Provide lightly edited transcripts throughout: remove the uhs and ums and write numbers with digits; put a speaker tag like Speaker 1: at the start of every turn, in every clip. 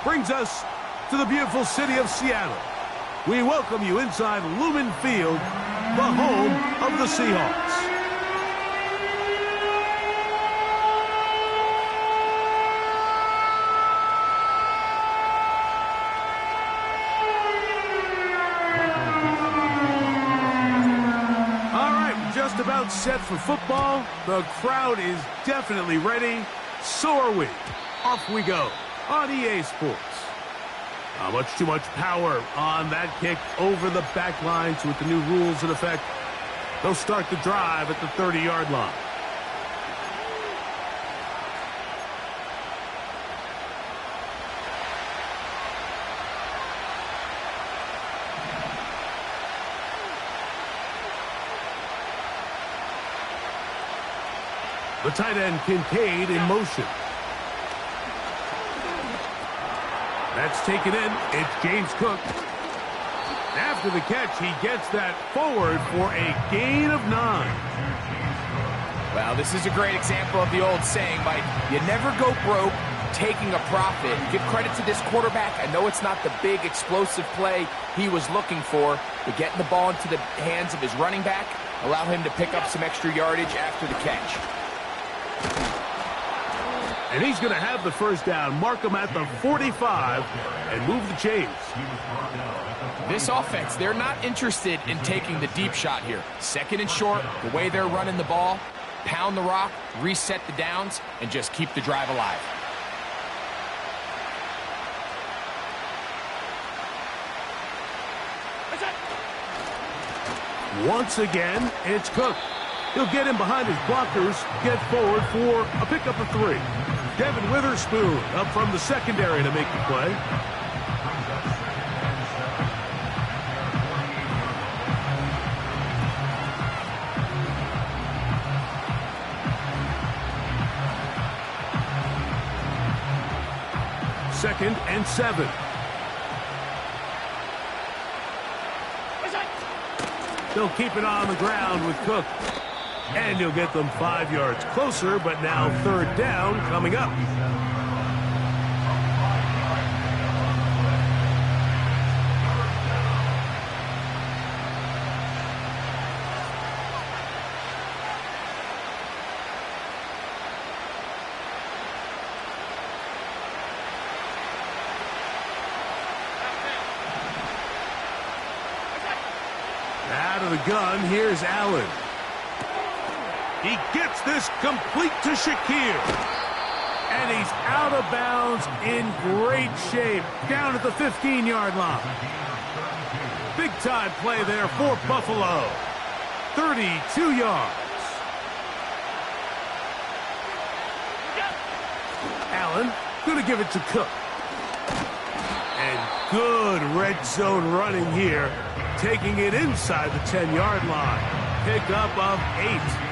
Speaker 1: brings us to the beautiful city of Seattle. We welcome you inside Lumen Field, the home of the Seahawks. All right, we're just about set for football. The crowd is definitely ready. So are we. Off we go on EA Sports. Not much too much power on that kick over the back line. So with the new rules in effect, they'll start the drive at the 30-yard line. The tight end Kincaid in motion. That's taken in. It's James Cook. After the catch, he gets that forward for a gain of 9.
Speaker 2: Well, this is a great example of the old saying, Mike. You never go broke taking a profit. Give credit to this quarterback. I know it's not the big explosive play he was looking for, but getting the ball into the hands of his running back, allow him to pick up some extra yardage after the catch.
Speaker 1: And he's going to have the first down, mark him at the 45, and move the chains.
Speaker 2: This offense, they're not interested in taking the deep shot here. Second and short, the way they're running the ball, pound the rock, reset the downs, and just keep the drive alive.
Speaker 1: Once again, it's Cook. He'll get in behind his blockers, get forward for a pickup of 3. Devin Witherspoon up from the secondary to make the play. Second and 7. They'll keep it on the ground with Cook. And you'll get them 5 yards closer, but now third down coming up. Out of the gun, here's Allen. He gets this complete to Shakir. And he's out of bounds in great shape down at the 15-yard line. Big-time play there for Buffalo. 32 yards. Allen going to give it to Cook. And good red zone running here. Taking it inside the 10-yard line. Pickup of 8.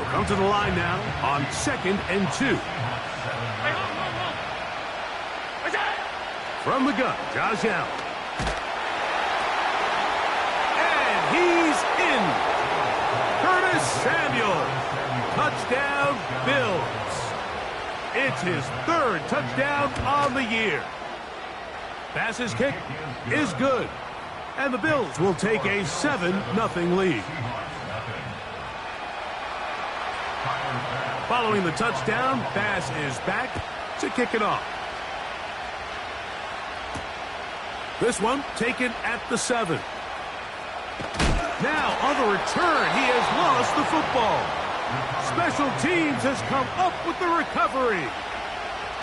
Speaker 1: Come to the line now on 2nd and 2. From the gun, Josh Allen. And he's in. Curtis Samuel. Touchdown, Bills. It's his 3rd touchdown on the year. Pass's kick is good. And the Bills will take a 7-0 lead. Following the touchdown, Bass is back to kick it off. This one taken at the 7. Now on the return, he has lost the football. Special teams has come up with the recovery.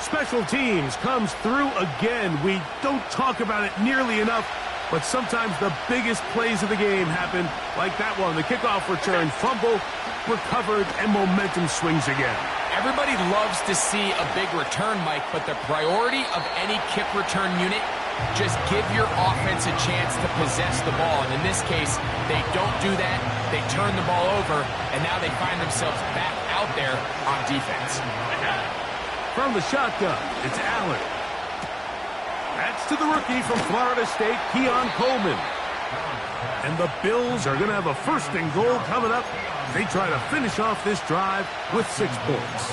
Speaker 1: Special teams comes through again. We don't talk about it nearly enough, but sometimes the biggest plays of the game happen like that one. The kickoff return, fumble, recovered, and momentum swings again.
Speaker 2: Everybody loves to see a big return, Mike, but the priority of any kick return unit, just give your offense a chance to possess the ball. And in this case, they don't do that. They turn the ball over, and now they find themselves back out there on defense.
Speaker 1: From the shotgun, it's Allen. That's to the rookie from Florida State, Keon Coleman. And the Bills are going to have a 1st and goal coming up. They try to finish off this drive with 6 points.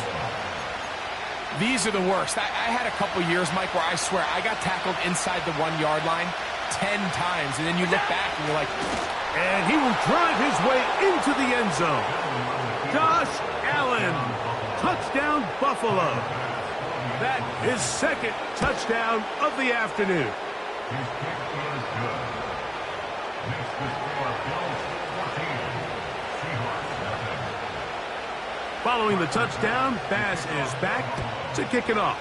Speaker 2: These are the worst. I had a couple years, Mike, where I swear I got tackled inside the 1-yard line 10 times, and then you look back and you're like...
Speaker 1: And he will drive his way into the end zone. Josh Allen, touchdown Buffalo. That is second touchdown of the afternoon. Following the touchdown, Bass is back to kick it off.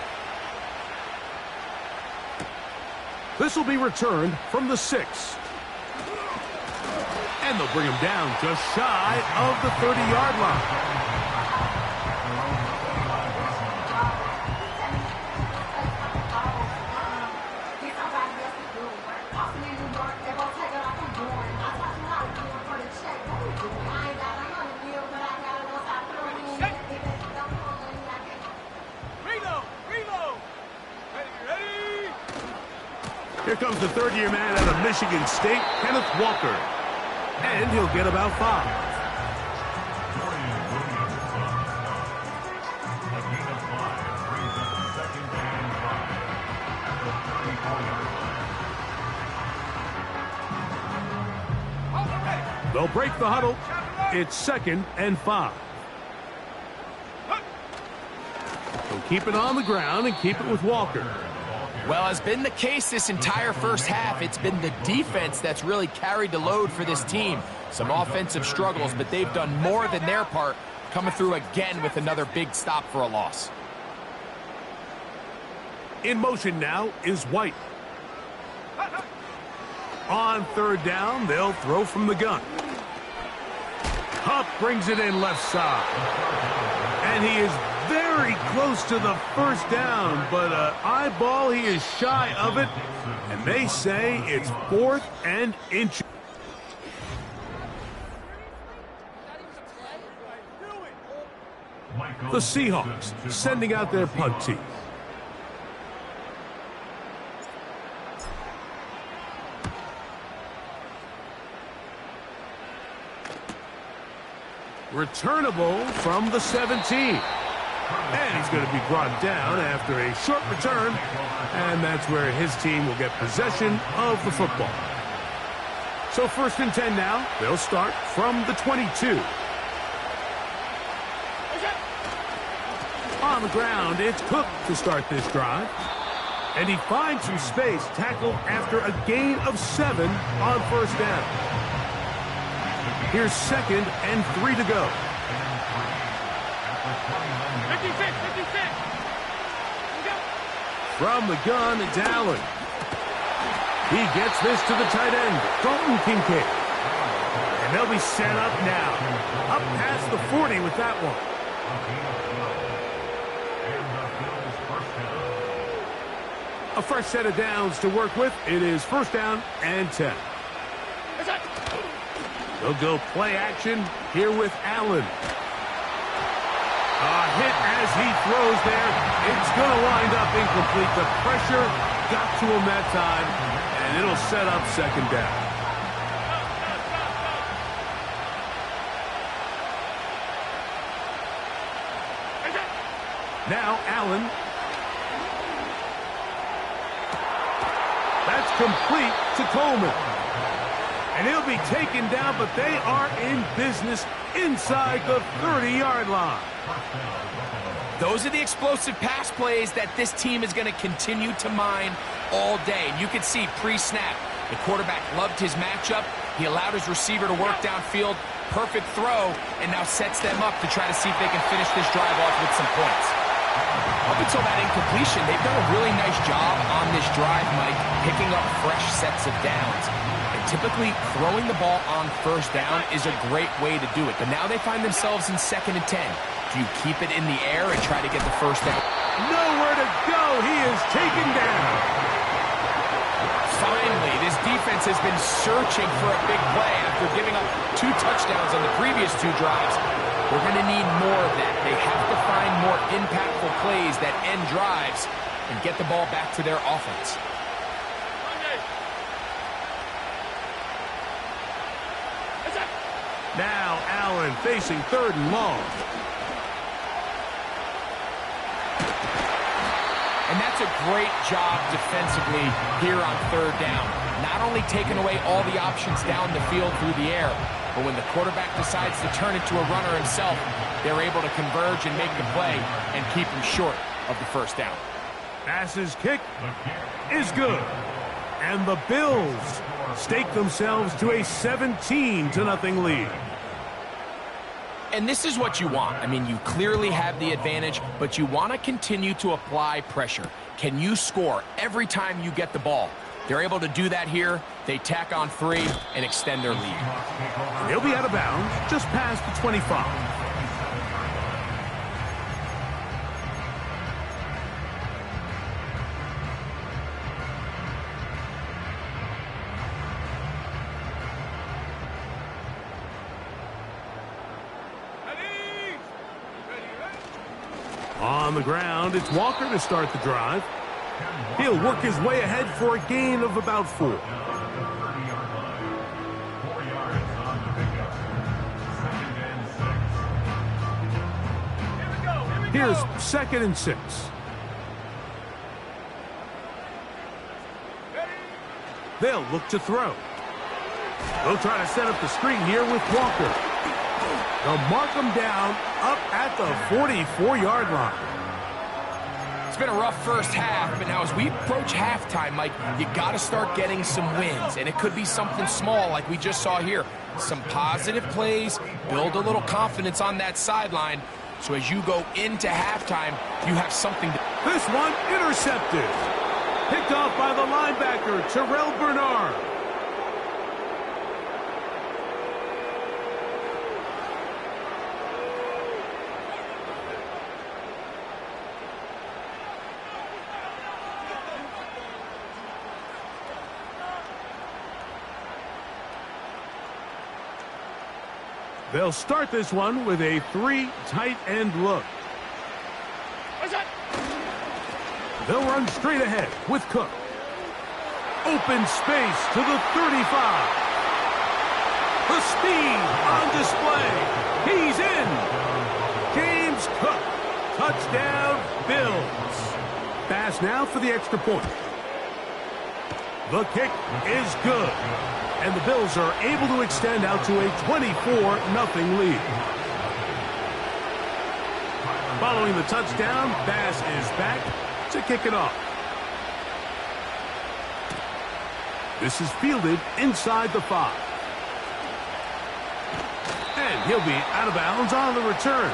Speaker 1: This will be returned from the 6. And they'll bring him down just shy of the 30-yard line. Here comes the third-year man out of Michigan State, Kenneth Walker. And he'll get about 5. They'll break the huddle. It's 2nd and 5. They'll keep it on the ground and keep it with Walker.
Speaker 2: Well, as been the case this entire first half, it's been the defense that's really carried the load for this team. Some offensive struggles, but they've done more than their part, coming through again with another big stop for a loss.
Speaker 1: In motion now is White. On third down, they'll throw from the gun. Hupp brings it in left side. And he is very close to the first down, but eyeball, he is shy of it. And they say it's 4th and inch. The Seahawks sending out their punt team. Returnable from the 17. And he's going to be brought down after a short return. And that's where his team will get possession of the football. So 1st and 10 now. They'll start from the 22. On the ground, it's Cook to start this drive. And he finds some space, tackled after a gain of 7 on 1st down. Here's 2nd and 3 to go.
Speaker 3: 56.
Speaker 1: From the gun, it's Allen. He gets this to the tight end, Dalton Kincaid. And they'll be set up now. Up past the 40 with that one. A fresh set of downs to work with. It is 1st down and 10. They'll go play action here with Allen. A hit as he throws there. It's going to wind up incomplete. The pressure got to him that time, and it'll set up 2nd down. Now Allen. That's complete to Coleman. And he'll be taken down, but they are in business inside the 30-yard line.
Speaker 2: Those are the explosive pass plays that this team is going to continue to mine all day. And you can see pre-snap, the quarterback loved his matchup. He allowed his receiver to work downfield. Perfect throw, and now sets them up to try to see if they can finish this drive off with some points. Up until that incompletion, they've done a really nice job on this drive, Mike, picking up fresh sets of downs. And typically, throwing the ball on 1st down is a great way to do it. But now they find themselves in 2nd and 10. Do you keep it in the air and try to get the 1st down?
Speaker 1: Nowhere to go. He is taken down.
Speaker 2: Finally, this defense has been searching for a big play after giving up 2 touchdowns on the previous 2 drives. We're going to need more of that. They have to find more impactful plays that end drives and get the ball back to their offense.
Speaker 1: Now Allen facing 3rd and long.
Speaker 2: And that's a great job defensively here on third down. Not only taking away all the options down the field through the air, but when the quarterback decides to turn it to a runner himself, they're able to converge and make the play and keep him short of the first down.
Speaker 1: Passes kick is good. And the Bills stake themselves to a 17-0 lead.
Speaker 2: And this is what you want. I mean, you clearly have the advantage, but you want to continue to apply pressure. Can you score every time you get the ball? They're able to do that here. They tack on 3 and extend their lead.
Speaker 1: They'll be out of bounds just past the 25. On the ground, it's Walker to start the drive. He'll work his way ahead for a gain of about 4. Here's 2nd and 6. They'll look to throw. They'll try to set up the screen here with Walker. They'll mark him down up at the 44-yard line.
Speaker 2: It's been a rough first half, but now as we approach halftime, Mike, you got to start getting some wins, and it could be something small like we just saw here. Some positive plays, build a little confidence on that sideline, so as you go into halftime, you have something to...
Speaker 1: This one intercepted. Picked off by the linebacker, Terrell Bernard. They'll start this one with a 3 tight end look. They'll run straight ahead with Cook. Open space to the 35. The speed on display. He's in. James Cook. Touchdown, Bills. Pass now for the extra point. The kick is good. And the Bills are able to extend out to a 24-0 lead. Following the touchdown, Bass is back to kick it off. This is fielded inside the 5. And he'll be out of bounds on the return.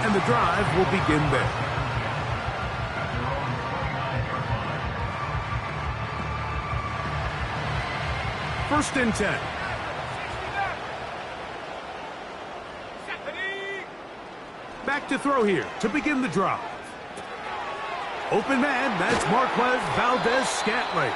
Speaker 1: And the drive will begin there. First and 10. Back to throw here to begin the drive. Open man, that's Marquez Valdez-Scantling.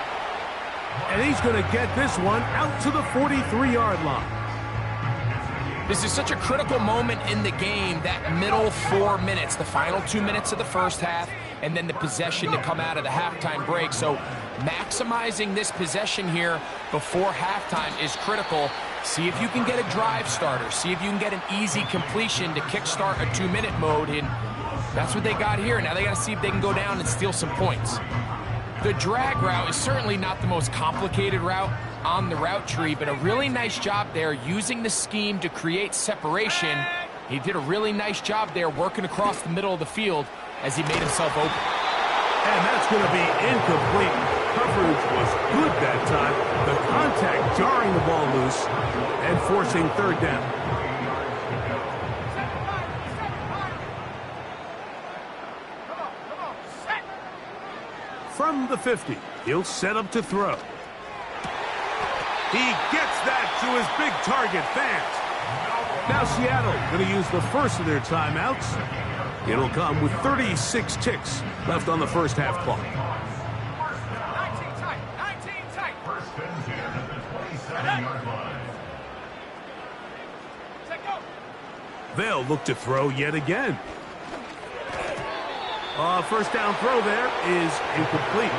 Speaker 1: And he's going to get this one out to the 43-yard line.
Speaker 2: This is such a critical moment in the game, that middle 4 minutes, the final 2 minutes of the first half, and then the possession to come out of the halftime break. So maximizing this possession here before halftime is critical. See if you can get a drive starter. See if you can get an easy completion to kickstart a 2-minute mode. And that's what they got here. Now they got to see if they can go down and steal some points. The drag route is certainly not the most complicated route on the route tree, but a really nice job there using the scheme to create separation. He did a really nice job there working across the middle of the field as he made himself open.
Speaker 1: And that's going to be incomplete. Coverage was good that time. The contact jarring the ball loose and forcing third down. From the 50, he'll set up to throw. He gets that to his big target fast. Now Seattle going to use the first of their timeouts. It'll come with 36 ticks left on the first half clock.
Speaker 3: 19 tight, 19 tight. First and 10 at the 27-yard line. Set go.
Speaker 1: They'll look to throw yet again. First down throw there is incomplete.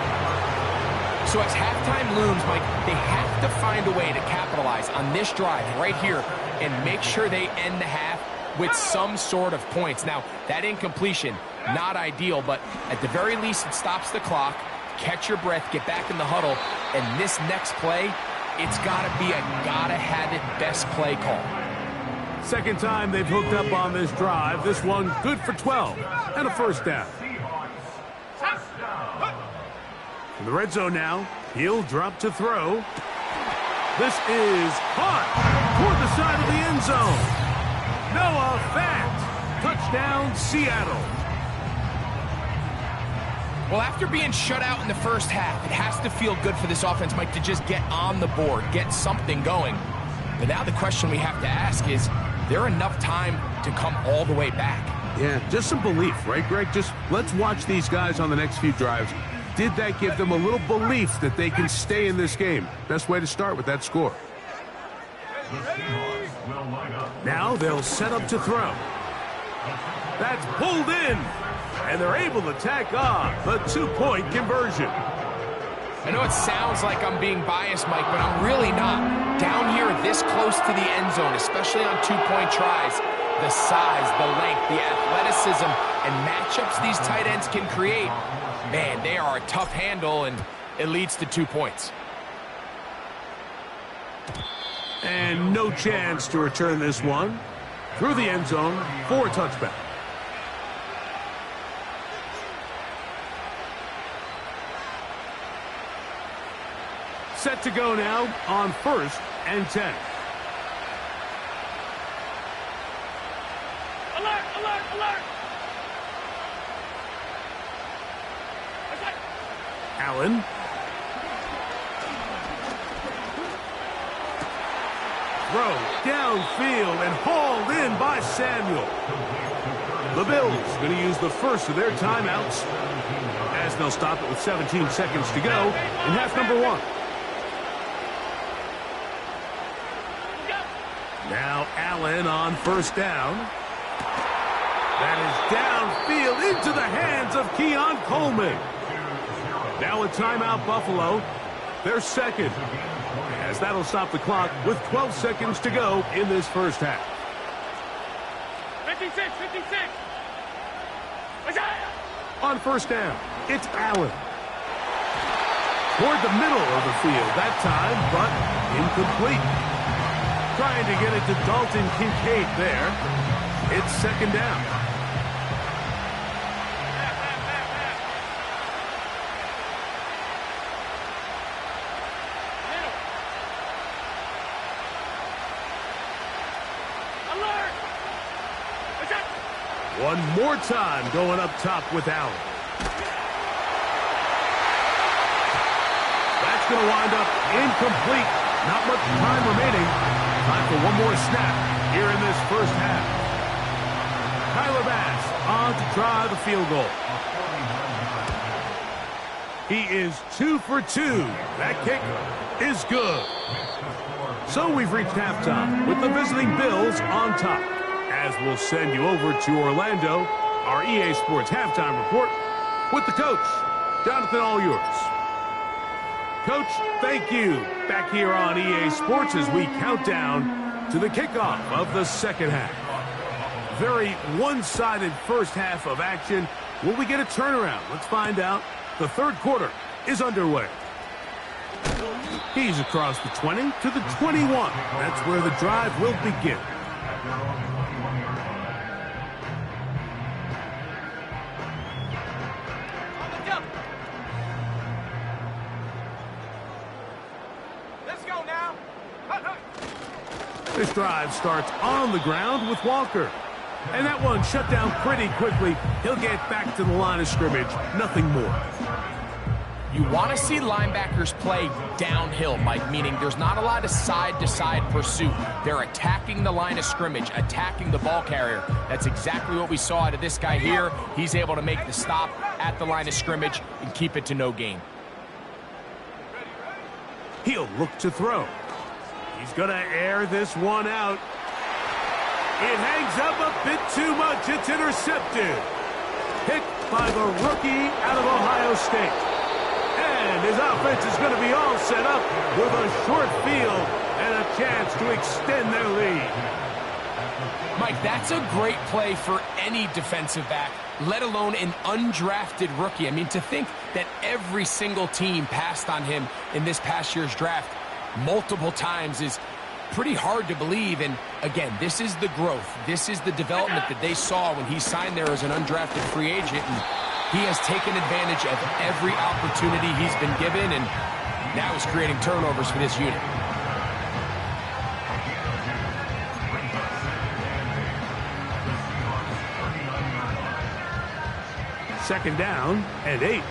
Speaker 2: So as halftime looms, Mike, they have to find a way to capitalize on this drive right here and make sure they end the half with some sort of points. Now, that incompletion, not ideal, but at the very least, it stops the clock. Catch your breath, get back in the huddle, and this next play, it's got to be a gotta-have-it best play call.
Speaker 1: Second time they've hooked up on this drive. This one good for 12 and a first down. In the red zone now, he'll drop to throw. This is caught toward the side of the end zone. Noah Fant, touchdown Seattle.
Speaker 2: Well, after being shut out in the first half, it has to feel good for this offense, Mike, to just get on the board, get something going. But now the question we have to ask is there enough time to come all the way back?
Speaker 1: Yeah, just some belief, right, Greg? Just let's watch these guys on the next few drives. Did that give them a little belief that they can stay in this game? Best way to start with that score. Now they'll set up to throw. That's pulled in, and they're able to tack on the two-point conversion.
Speaker 2: I know it sounds like I'm being biased, Mike, but I'm really not. Down here this close to the end zone, especially on two-point tries, the size, the length, the athleticism, and matchups these tight ends can create, man, they are a tough handle, and it leads to 2 points.
Speaker 1: And no chance to return this one. Through the end zone for a touchback. Set to go now on 1st and 10.
Speaker 3: Alert, alert, alert!
Speaker 1: Allen. Throw downfield and hauled in by Samuel. The Bills going to use the first of their timeouts as they'll stop it with 17 seconds to go in half number 1. Now Allen on first down. That is downfield into the hands of Keon Coleman. Now a timeout Buffalo. Their second. As that'll stop the clock with 12 seconds to go in this first half.
Speaker 3: 56, 56.
Speaker 1: On first down, it's Allen. Toward the middle of the field that time, but incomplete. Trying to get it to Dalton Kincaid there. It's second down. One more time going up top with Allen. That's going to wind up incomplete. Not much time remaining. Time for one more snap here in this first half. Tyler Bass on to try the field goal. He is 2 for 2. That kick is good. So we've reached halftime with the visiting Bills on top. As we'll send you over to Orlando, our EA Sports halftime report with the coach, Jonathan, all yours. Coach, thank you. Back here on EA Sports as we count down to the kickoff of the second half. Very one-sided first half of action. Will we get a turnaround? Let's find out. The third quarter is underway. He's across the 20 to the 21. That's where the drive will begin. This drive starts on the ground with Walker. And that one shut down pretty quickly. He'll get back to the line of scrimmage. Nothing more.
Speaker 2: You want to see linebackers play downhill, Mike, meaning there's not a lot of side-to-side pursuit. They're attacking the line of scrimmage, attacking the ball carrier. That's exactly what we saw out of this guy here. He's able to make the stop at the line of scrimmage and keep it to no gain.
Speaker 1: He'll look to throw. He's going to air this one out. It hangs up a bit too much. It's intercepted. Picked by the rookie out of Ohio State. And his offense is going to be all set up with a short field and a chance to extend their lead.
Speaker 2: Mike, that's a great play for any defensive back, let alone an undrafted rookie. I mean, to think that every single team passed on him in this past year's draft multiple times is pretty hard to believe. And again, this is the growth. This is the development that they saw when he signed there as an undrafted free agent. And he has taken advantage of every opportunity he's been given, and now he's creating turnovers for this unit.
Speaker 1: Second down and 8.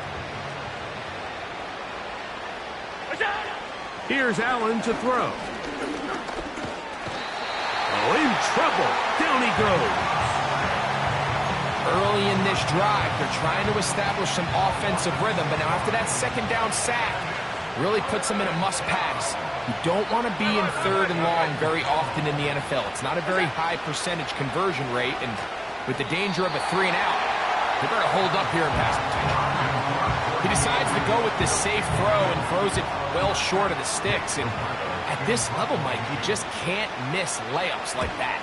Speaker 1: Here's Allen to throw. Oh, in trouble. Down he goes.
Speaker 2: Early in this drive, they're trying to establish some offensive rhythm, but now after that second down sack, really puts them in a must-pass. You don't want to be in third and long very often in the NFL. It's not a very high percentage conversion rate, and with the danger of a 3-and-out, they better hold up here in pass protection. He decides to go with this safe throw and throws it well short of the sticks. And at this level, Mike, you just can't miss layups like that.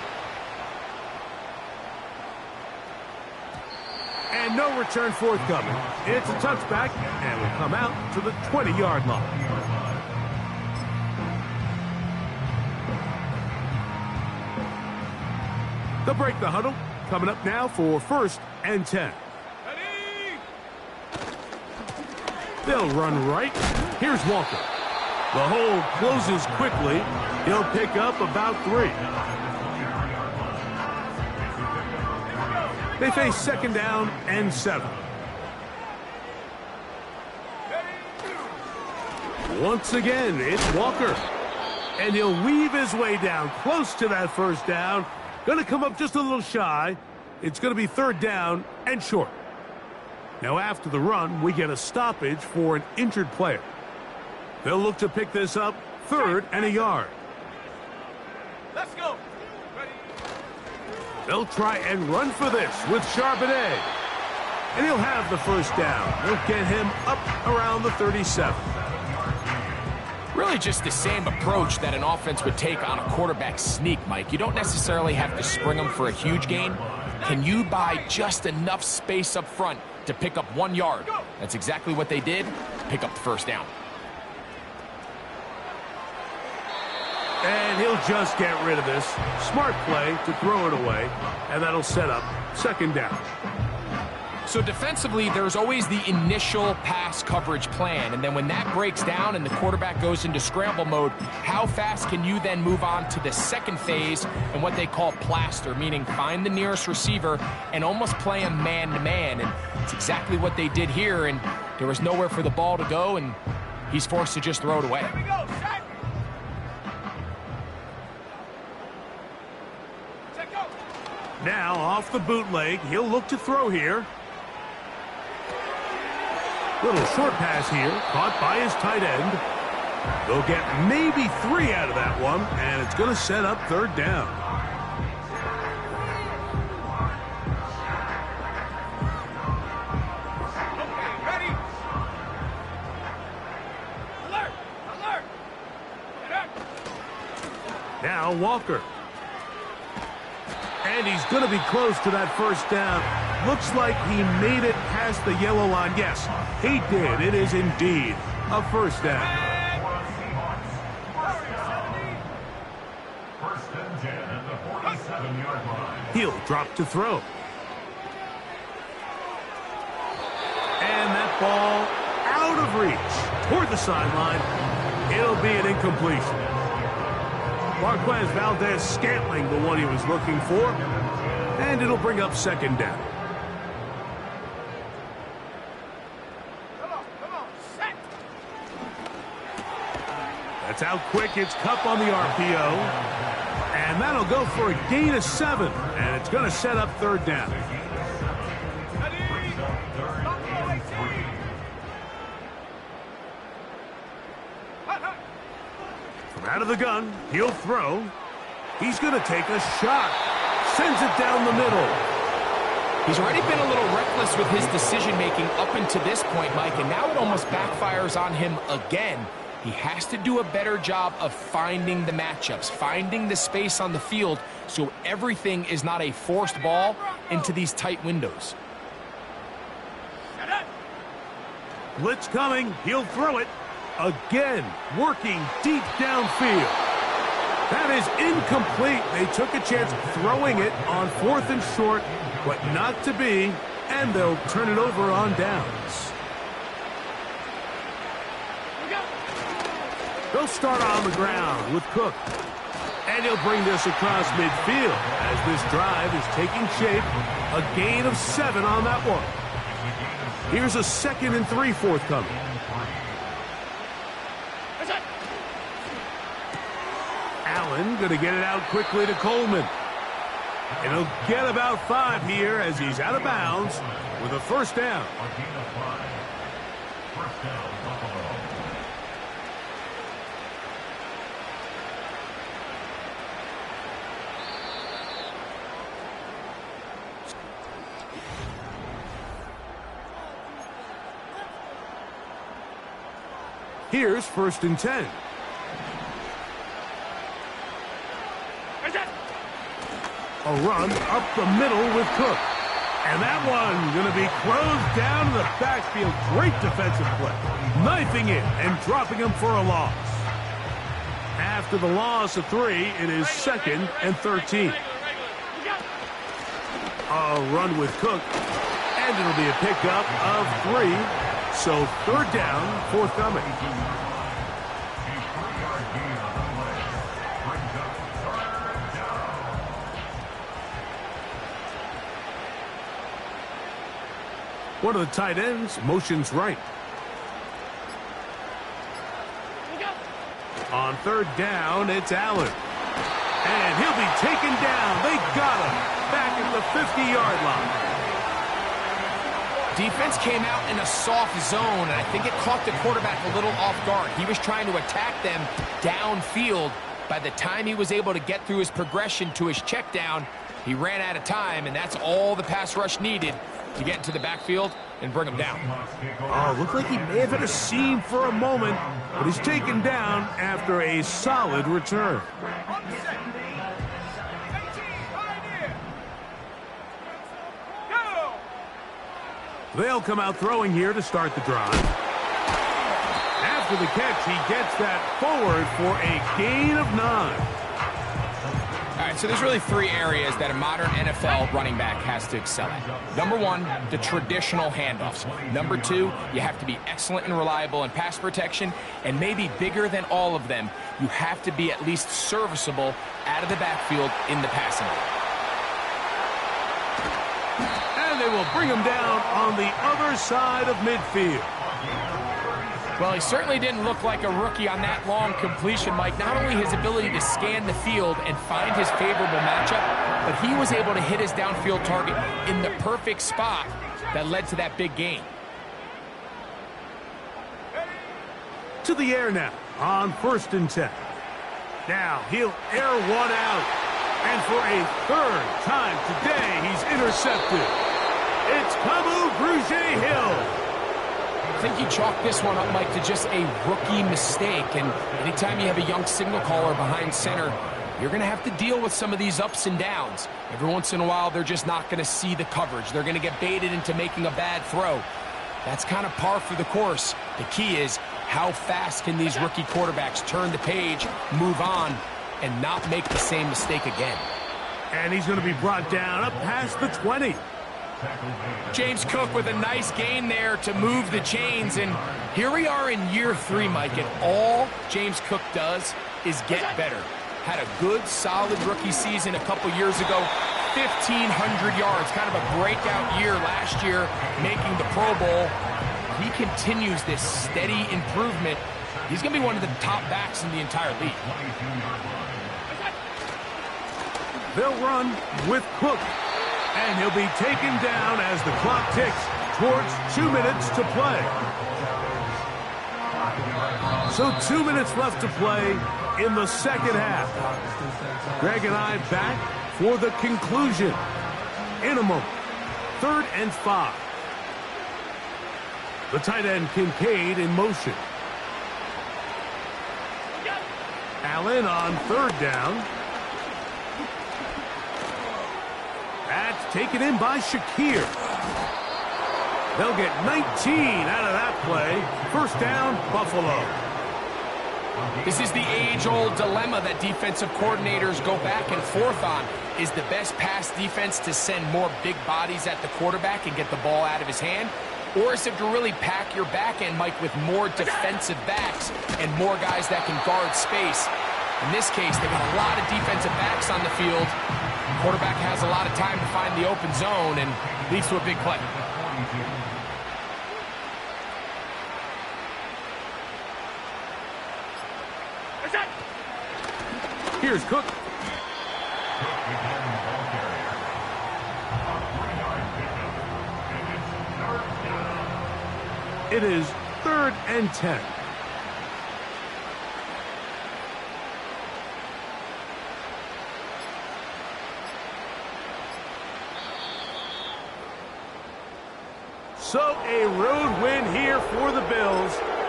Speaker 1: And no return forthcoming. It's a touchback, and will come out to the 20-yard line. They'll break the huddle. Coming up now for 1st and 10. They'll run right. Here's Walker. The hole closes quickly. He'll pick up about 3. They face second down and 7. Once again, it's Walker. And he'll weave his way down close to that first down. Going to come up just a little shy. It's going to be 3rd down and short. Now after the run, we get a stoppage for an injured player. They'll look to pick this up 3rd and a yard.
Speaker 3: Let's go. Ready.
Speaker 1: They'll try and run for this with Charbonnet. And he'll have the first down. They'll get him up around the 37.
Speaker 2: Really just the same approach that an offense would take on a quarterback sneak, Mike. You don't necessarily have to spring them for a huge gain. Can you buy just enough space up front to pick up 1 yard? That's exactly what they did. Pick up the first down.
Speaker 1: And he'll just get rid of this. Smart play to throw it away. And that'll set up 2nd down.
Speaker 2: So defensively, there's always the initial pass coverage plan. And then when that breaks down and the quarterback goes into scramble mode, how fast can you then move on to the second phase and what they call plaster, meaning find the nearest receiver and almost play him man-to-man. And it's exactly what they did here. And there was nowhere for the ball to go, and he's forced to just throw it away.
Speaker 3: Here we go. Set. Set, go.
Speaker 1: Now off the bootleg, he'll look to throw here. Little short pass here, caught by his tight end. They'll get maybe 3 out of that one, and it's going to set up 3rd down.
Speaker 3: Okay, ready. Alert. Alert. Get up.
Speaker 1: Now Walker. And he's going to be close to that first down. Looks like he made it past the yellow line. Yes, he did. It is indeed a first down.
Speaker 3: 1st and 10 at the 47-yard line.
Speaker 1: He'll drop to throw. And that ball out of reach toward the sideline. It'll be an incompletion. Marquez Valdez-Scantling, the one he was looking for. And it'll bring up 2nd down.
Speaker 3: Come on, set.
Speaker 1: That's out quick. It's Cup on the RPO. And that'll go for a gain of 7. And it's going to set up 3rd down.
Speaker 3: Ready. Buffalo 18.
Speaker 1: From out of the gun, he'll throw. He's going to take a shot. Sends it down the middle.
Speaker 2: He's already been a little reckless with his decision-making up until this point, Mike, and now it almost backfires on him again. He has to do a better job of finding the matchups, finding the space on the field, so everything is not a forced ball into these tight windows.
Speaker 1: Blitz coming. He'll throw it. Again, working deep downfield. That is incomplete. They took a chance throwing it on 4th and short, but not to be, and they'll turn it over on downs. They'll start on the ground with Cook. And he'll bring this across midfield as this drive is taking shape. A gain of 7 on that one. Here's a 2nd and 3 forthcoming. Allen going to get it out quickly to Coleman. And he'll get about 5 here as he's out of bounds with a first down. Here's 1st and 10. A run up the middle with Cook. And that one going to be closed down in the backfield. Great defensive play. Knifing it and dropping him for a loss. After the loss of 3, it is 2nd and 13. A run with Cook. And it'll be a pickup of 3. So 3rd down, forthcoming. One of the tight ends motions right. On 3rd down, it's Allen. And he'll be taken down. They got him back at the 50-yard line.
Speaker 2: Defense came out in a soft zone, and I think it caught the quarterback a little off guard. He was trying to attack them downfield. By the time he was able to get through his progression to his check down, he ran out of time, and that's all the pass rush needed to get into the backfield and bring him down.
Speaker 1: Oh, looked like he may have hit a seam for a moment, but he's taken down after a solid return. They'll come out throwing here to start the drive. After the catch, he gets that forward for a gain of 9.
Speaker 2: All right, so there's really 3 areas that a modern NFL running back has to excel at. Number 1, the traditional handoffs. Number 2, you have to be excellent and reliable in pass protection. And maybe bigger than all of them, you have to be at least serviceable out of the backfield in the passing game.
Speaker 1: And they will bring him down on the other side of midfield.
Speaker 2: Well, he certainly didn't look like a rookie on that long completion, Mike. Not only his ability to scan the field and find his favorable matchup, but he was able to hit his downfield target in the perfect spot that led to that big gain.
Speaker 1: To the air now on 1st and 10. Now he'll air one out. And for a 3rd time today, he's intercepted. It's Kamu Grugier-Hill.
Speaker 2: I think you chalk this one up, Mike, to just a rookie mistake. And anytime you have a young signal caller behind center, you're going to have to deal with some of these ups and downs. Every once in a while, they're just not going to see the coverage. They're going to get baited into making a bad throw. That's kind of par for the course. The key is how fast can these rookie quarterbacks turn the page, move on, and not make the same mistake again.
Speaker 1: And he's going to be brought down up past the 20.
Speaker 2: James Cook with a nice gain there to move the chains, and here we are in year 3, Mike, and all James Cook does is get better. Had a good, solid rookie season a couple years ago, 1,500 yards, kind of a breakout year last year, making the Pro Bowl. He continues this steady improvement. He's going to be one of the top backs in the entire league.
Speaker 1: They'll run with Cook. And he'll be taken down as the clock ticks towards 2 minutes to play. So 2 minutes left to play in the 2nd half. Greg and I back for the conclusion. In a moment, 3rd and 5. The tight end Kincaid in motion. Allen on third down. That's taken in by Shakir. They'll get 19 out of that play. First down, Buffalo.
Speaker 2: This is the age-old dilemma that defensive coordinators go back and forth on. Is the best pass defense to send more big bodies at the quarterback and get the ball out of his hand? Or is it to really pack your back end, Mike, with more defensive backs and more guys that can guard space? In this case, they got a lot of defensive backs on the field. Quarterback has a lot of time to find the open zone and leads to a big play.
Speaker 1: Here's Cook. It is 3rd and 10. So a road win here for the Bills.